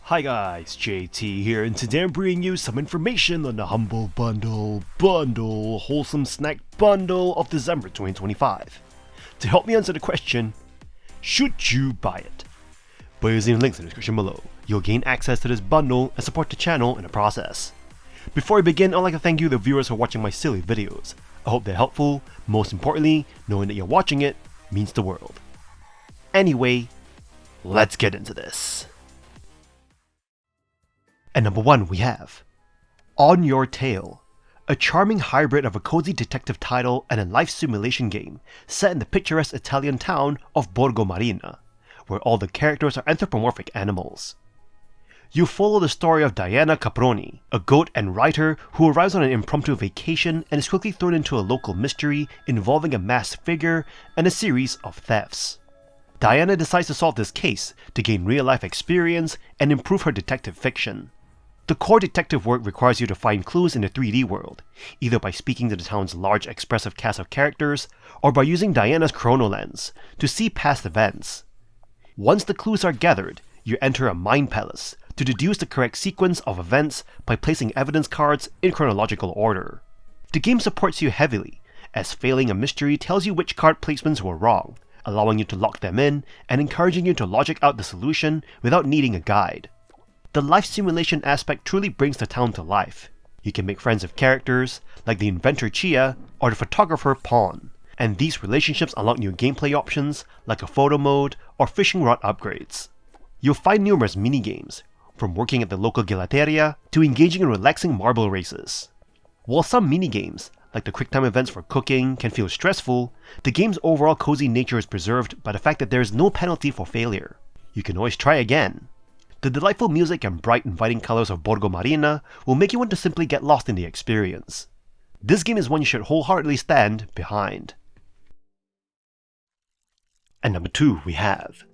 Hi guys, JT here, and today I'm bringing you some information on the Humble Bundle Wholesome Snack Bundle of December 2025. To help me answer the question, should you buy it? By using links in the description below, you'll gain access to this bundle and support the channel in the process. Before I begin, I'd like to thank you the viewers for watching my silly videos. I hope they're helpful. Most importantly, knowing that you're watching it means the world. Anyway, let's get into this. At number 1 we have On Your Tail, a charming hybrid of a cozy detective title and a life simulation game set in the picturesque Italian town of Borgo Marina, where all the characters are anthropomorphic animals. You follow the story of Diana Caproni, a goat and writer who arrives on an impromptu vacation and is quickly thrown into a local mystery involving a masked figure and a series of thefts. Diana decides to solve this case to gain real-life experience and improve her detective fiction. The core detective work requires you to find clues in the 3D world, either by speaking to the town's large expressive cast of characters, or by using Diana's chronolens to see past events. Once the clues are gathered, you enter a mind palace to deduce the correct sequence of events by placing evidence cards in chronological order. The game supports you heavily, as failing a mystery tells you which card placements were wrong, allowing you to lock them in and encouraging you to logic out the solution without needing a guide. The life simulation aspect truly brings the town to life. You can make friends with characters like the inventor Chia or the photographer Pawn, and these relationships unlock new gameplay options like a photo mode or fishing rod upgrades. You'll find numerous minigames, from working at the local gelateria to engaging in relaxing marble races. While some minigames, like the QuickTime events for cooking, can feel stressful, the game's overall cozy nature is preserved by the fact that there is no penalty for failure. You can always try again. The delightful music and bright, inviting colors of Borgo Marina will make you want to simply get lost in the experience. This game is one you should wholeheartedly stand behind. At number 2 we have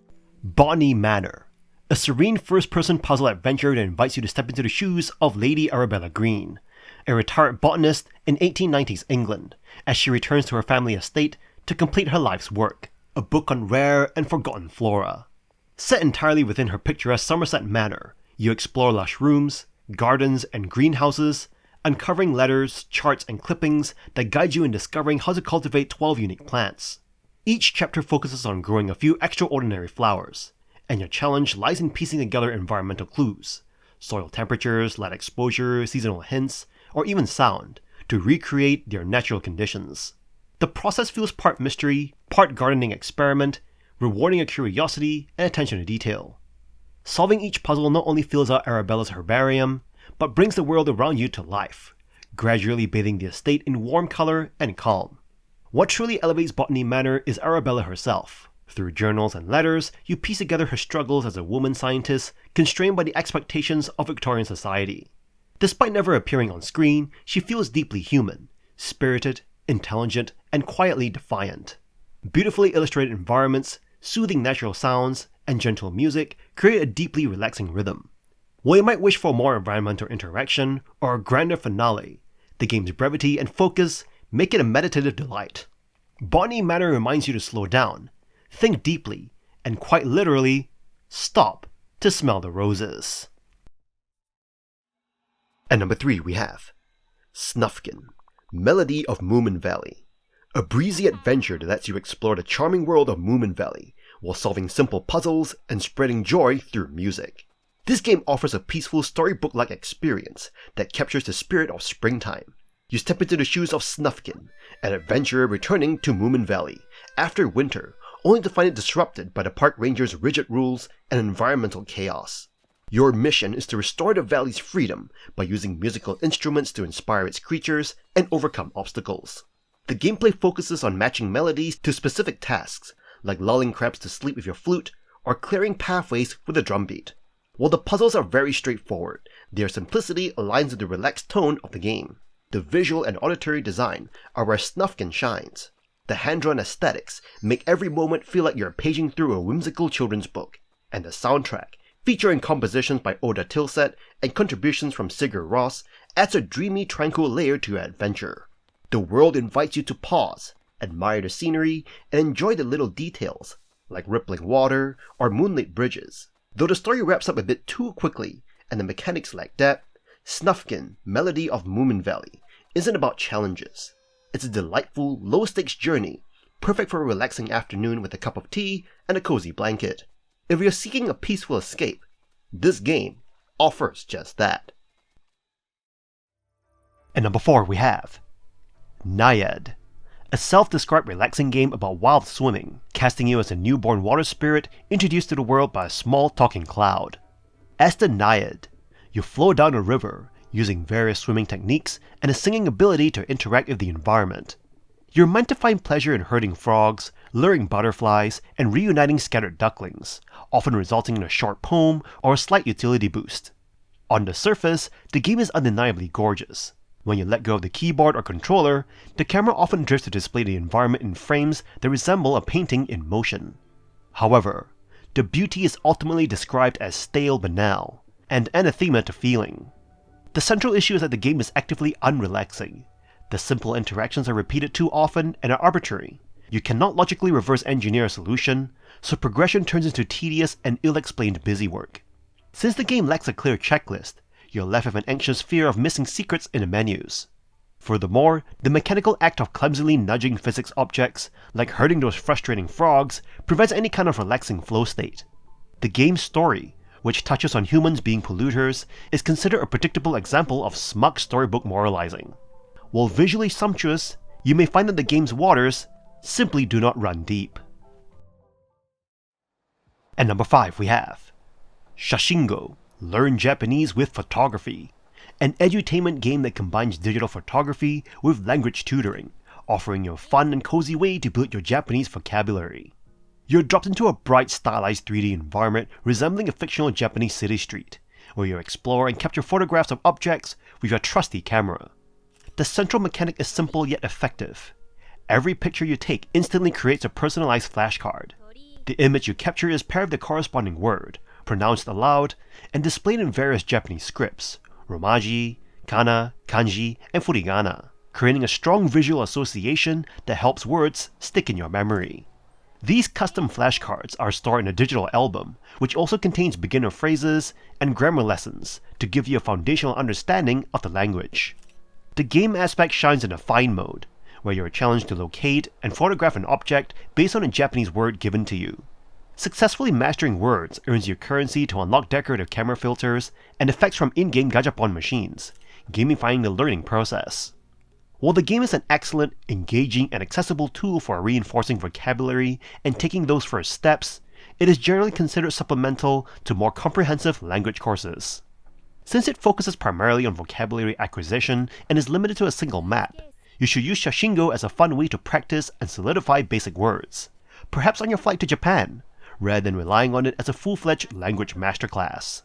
Botany Manor, a serene first-person puzzle adventure that invites you to step into the shoes of Lady Arabella Green, a retired botanist in 1890s England, as she returns to her family estate to complete her life's work, a book on rare and forgotten flora. Set entirely within her picturesque Somerset manor, you explore lush rooms, gardens, and greenhouses, uncovering letters, charts, and clippings that guide you in discovering how to cultivate 12 unique plants. Each chapter focuses on growing a few extraordinary flowers, and your challenge lies in piecing together environmental clues, soil temperatures, light exposure, seasonal hints, or even sound, to recreate their natural conditions. The process feels part mystery, part gardening experiment, rewarding your curiosity and attention to detail. Solving each puzzle not only fills out Arabella's herbarium, but brings the world around you to life, gradually bathing the estate in warm color and calm. What truly elevates Botany Manor is Arabella herself. Through journals and letters, you piece together her struggles as a woman scientist constrained by the expectations of Victorian society. Despite never appearing on screen, she feels deeply human, spirited, intelligent, and quietly defiant. Beautifully illustrated environments, soothing natural sounds, and gentle music create a deeply relaxing rhythm. While you might wish for more environmental interaction or a grander finale, the game's brevity and focus make it a meditative delight. Botany Manor reminds you to slow down, think deeply, and quite literally, stop to smell the roses. At number 3 we have Snufkin, Melody of Moominvalley, a breezy adventure that lets you explore the charming world of Moominvalley while solving simple puzzles and spreading joy through music. This game offers a peaceful storybook-like experience that captures the spirit of springtime. You step into the shoes of Snufkin, an adventurer returning to Moominvalley after winter, only to find it disrupted by the park ranger's rigid rules and environmental chaos. Your mission is to restore the valley's freedom by using musical instruments to inspire its creatures and overcome obstacles. The gameplay focuses on matching melodies to specific tasks, like lulling crabs to sleep with your flute or clearing pathways with a drumbeat. While the puzzles are very straightforward, their simplicity aligns with the relaxed tone of the game. The visual and auditory design are where Snufkin shines. The hand-drawn aesthetics make every moment feel like you're paging through a whimsical children's book, and the soundtrack, featuring compositions by Oda Tilset and contributions from Sigur Rós, adds a dreamy, tranquil layer to your adventure. The world invites you to pause, admire the scenery, and enjoy the little details, like rippling water or moonlit bridges. Though the story wraps up a bit too quickly and the mechanics lack depth, Snufkin, Melody of Moominvalley, isn't about challenges. It's a delightful, low-stakes journey, perfect for a relaxing afternoon with a cup of tea and a cozy blanket. If you're seeking a peaceful escape, this game offers just that. And number 4 we have NAIAD, a self-described relaxing game about wild swimming, casting you as a newborn water spirit introduced to the world by a small talking cloud. As the NAIAD, you flow down a river using various swimming techniques and a singing ability to interact with the environment. You're meant to find pleasure in herding frogs, luring butterflies, and reuniting scattered ducklings, often resulting in a short poem or a slight utility boost. On the surface, the game is undeniably gorgeous. When you let go of the keyboard or controller, the camera often drifts to display the environment in frames that resemble a painting in motion. However, the beauty is ultimately described as stale banal, and anathema to feeling. The central issue is that the game is actively unrelaxing. The simple interactions are repeated too often and are arbitrary. You cannot logically reverse engineer a solution, so progression turns into tedious and ill-explained busywork. Since the game lacks a clear checklist, you're left with an anxious fear of missing secrets in the menus. Furthermore, the mechanical act of clumsily nudging physics objects, like herding those frustrating frogs, prevents any kind of relaxing flow state. The game's story, which touches on humans being polluters, is considered a predictable example of smug storybook moralizing. While visually sumptuous, you may find that the game's waters simply do not run deep. And number 5 we have Shashingo, Learn Japanese with Photography, an edutainment game that combines digital photography with language tutoring, offering you a fun and cozy way to build your Japanese vocabulary. You're dropped into a bright, stylized 3D environment resembling a fictional Japanese city street, where you explore and capture photographs of objects with your trusty camera. The central mechanic is simple yet effective. Every picture you take instantly creates a personalized flashcard. The image you capture is paired with the corresponding word, pronounced aloud, and displayed in various Japanese scripts, romaji, kana, kanji, and furigana, creating a strong visual association that helps words stick in your memory. These custom flashcards are stored in a digital album, which also contains beginner phrases and grammar lessons to give you a foundational understanding of the language. The game aspect shines in a find mode, where you are challenged to locate and photograph an object based on a Japanese word given to you. Successfully mastering words earns you currency to unlock decorative camera filters and effects from in-game gachapon machines, gamifying the learning process. While the game is an excellent, engaging, and accessible tool for reinforcing vocabulary and taking those first steps, it is generally considered supplemental to more comprehensive language courses. Since it focuses primarily on vocabulary acquisition and is limited to a single map, you should use Shashingo as a fun way to practice and solidify basic words, perhaps on your flight to Japan, rather than relying on it as a full-fledged language masterclass.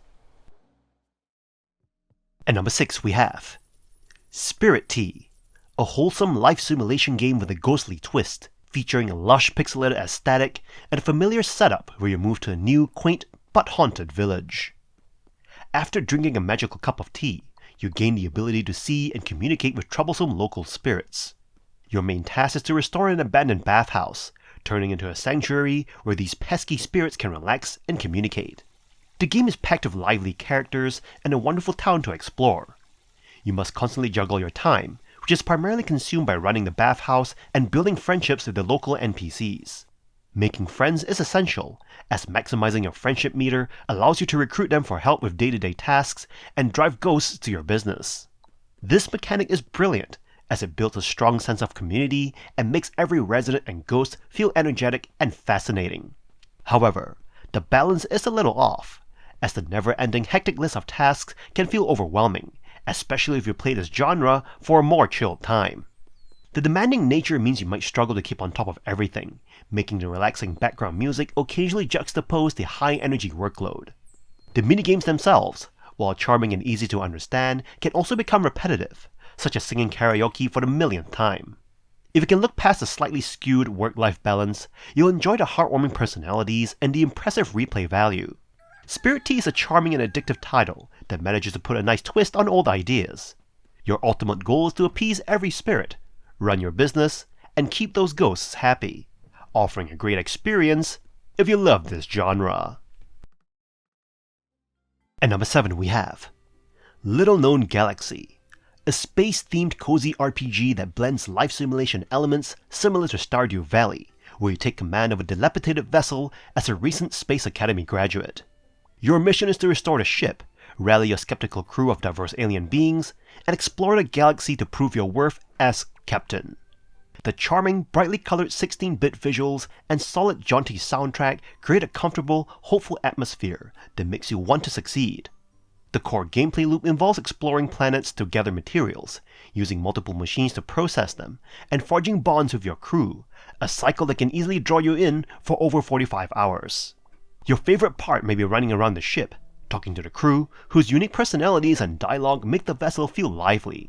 And number 6 we have Spirittea, a wholesome life simulation game with a ghostly twist, featuring a lush pixelated aesthetic and a familiar setup where you move to a new, quaint, but haunted village. After drinking a magical cup of tea, you gain the ability to see and communicate with troublesome local spirits. Your main task is to restore an abandoned bathhouse, turning into a sanctuary where these pesky spirits can relax and communicate. The game is packed with lively characters and a wonderful town to explore. You must constantly juggle your time, which is primarily consumed by running the bathhouse and building friendships with the local NPCs. Making friends is essential, as maximizing your friendship meter allows you to recruit them for help with day-to-day tasks and drive ghosts to your business. This mechanic is brilliant, as it builds a strong sense of community and makes every resident and ghost feel energetic and fascinating. However, the balance is a little off, as the never-ending hectic list of tasks can feel overwhelming, especially if you play this genre for a more chilled time. The demanding nature means you might struggle to keep on top of everything, making the relaxing background music occasionally juxtapose the high-energy workload. The minigames themselves, while charming and easy to understand, can also become repetitive, such as singing karaoke for the millionth time. If you can look past the slightly skewed work-life balance, you'll enjoy the heartwarming personalities and the impressive replay value. Spirittea is a charming and addictive title that manages to put a nice twist on old ideas. Your ultimate goal is to appease every spirit, run your business, and keep those ghosts happy, offering a great experience if you love this genre. And number 7 we have Little Known Galaxy, a space-themed cozy RPG that blends life simulation elements similar to Stardew Valley, where you take command of a dilapidated vessel as a recent Space Academy graduate. Your mission is to restore the ship, rally a skeptical crew of diverse alien beings, and explore the galaxy to prove your worth as captain. The charming, brightly colored 16-bit visuals and solid jaunty soundtrack create a comfortable, hopeful atmosphere that makes you want to succeed. The core gameplay loop involves exploring planets to gather materials, using multiple machines to process them, and forging bonds with your crew, a cycle that can easily draw you in for over 45 hours. Your favorite part may be running around the ship, talking to the crew, whose unique personalities and dialogue make the vessel feel lively.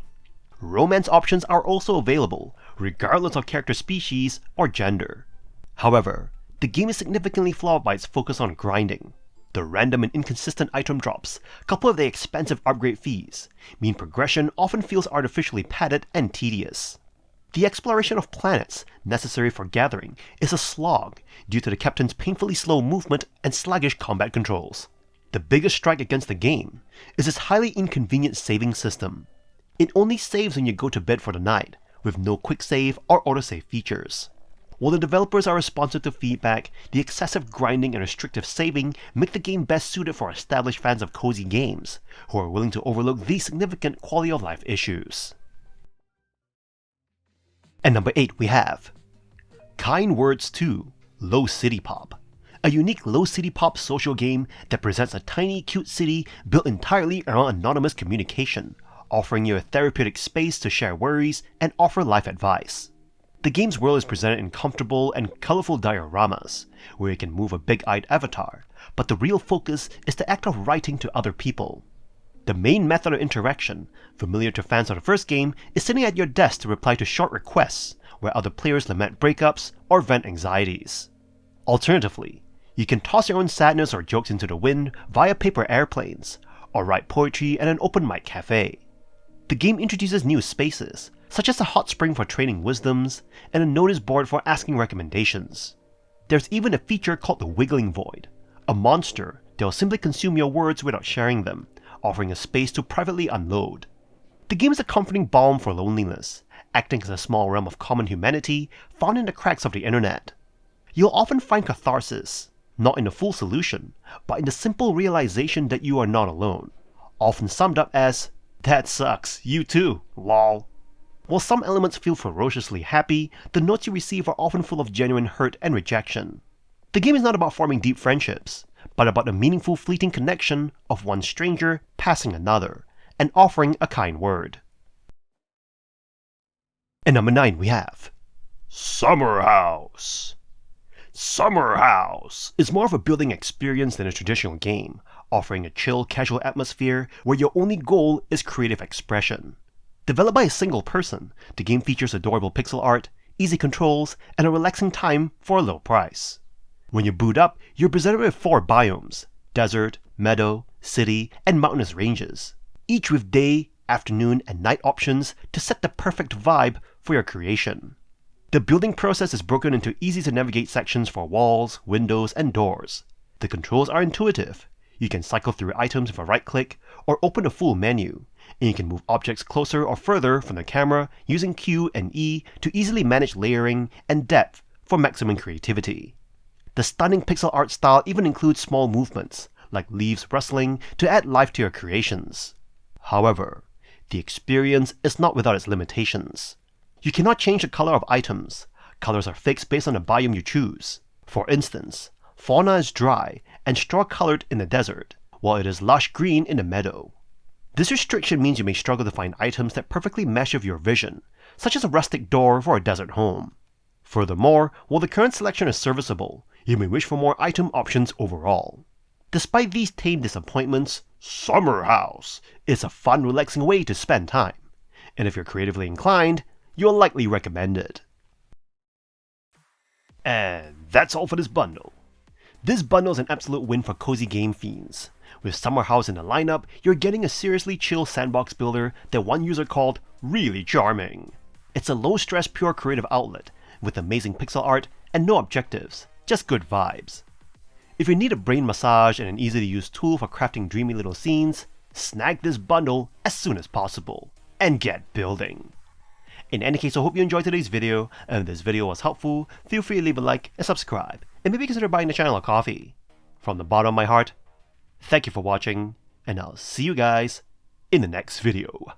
Romance options are also available, regardless of character species or gender. However, the game is significantly flawed by its focus on grinding. The random and inconsistent item drops, coupled with the expensive upgrade fees, mean progression often feels artificially padded and tedious. The exploration of planets necessary for gathering is a slog due to the captain's painfully slow movement and sluggish combat controls. The biggest strike against the game is its highly inconvenient saving system. It only saves when you go to bed for the night, with no quick save or autosave features. While the developers are responsive to feedback, the excessive grinding and restrictive saving make the game best suited for established fans of cozy games, who are willing to overlook these significant quality of life issues. And number 8 we have Kind Words 2 Low City Pop, a unique low city pop social game that presents a tiny, cute city built entirely around anonymous communication, offering you a therapeutic space to share worries and offer life advice. The game's world is presented in comfortable and colorful dioramas, where you can move a big-eyed avatar, but the real focus is the act of writing to other people. The main method of interaction, familiar to fans of the first game, is sitting at your desk to reply to short requests, where other players lament breakups or vent anxieties. Alternatively, you can toss your own sadness or jokes into the wind via paper airplanes, or write poetry at an open mic cafe. The game introduces new spaces, such as a hot spring for trading wisdoms, and a notice board for asking recommendations. There's even a feature called the Wiggling Void, a monster that will simply consume your words without sharing them, offering a space to privately unload. The game is a comforting balm for loneliness, acting as a small realm of common humanity found in the cracks of the internet. You'll often find catharsis, not in the full solution, but in the simple realization that you are not alone, often summed up as, "That sucks, you too, lol." While some elements feel ferociously happy, the notes you receive are often full of genuine hurt and rejection. The game is not about forming deep friendships, but about the meaningful fleeting connection of one stranger passing another, and offering a kind word. And number 9 we have SUMMERHOUSE. SUMMERHOUSE is more of a building experience than a traditional game, offering a chill, casual atmosphere where your only goal is creative expression. Developed by a single person, the game features adorable pixel art, easy controls, and a relaxing time for a low price. When you boot up, you're presented with 4 biomes: desert, meadow, city, and mountainous ranges, each with day, afternoon, and night options to set the perfect vibe for your creation. The building process is broken into easy-to-navigate sections for walls, windows, and doors. The controls are intuitive. You can cycle through items with a right-click, or open a full menu, and you can move objects closer or further from the camera using Q and E to easily manage layering and depth for maximum creativity. The stunning pixel art style even includes small movements, like leaves rustling, to add life to your creations. However, the experience is not without its limitations. You cannot change the color of items. Colors are fixed based on the biome you choose. For instance, fauna is dry and straw-colored in the desert, while it is lush green in the meadow. This restriction means you may struggle to find items that perfectly mesh with your vision, such as a rustic door for a desert home. Furthermore, while the current selection is serviceable, you may wish for more item options overall. Despite these tame disappointments, SUMMERHOUSE is a fun, relaxing way to spend time, and if you're creatively inclined, you'll likely recommend it. And that's all for this bundle. This bundle is an absolute win for cozy game fiends. With SUMMERHOUSE in the lineup, you're getting a seriously chill sandbox builder that one user called really charming. It's a low-stress, pure creative outlet, with amazing pixel art and no objectives, just good vibes. If you need a brain massage and an easy to use tool for crafting dreamy little scenes, snag this bundle as soon as possible, and get building. In any case, I hope you enjoyed today's video, and if this video was helpful, feel free to leave a like and subscribe, and maybe consider buying the channel a coffee. From the bottom of my heart, thank you for watching, and I'll see you guys in the next video.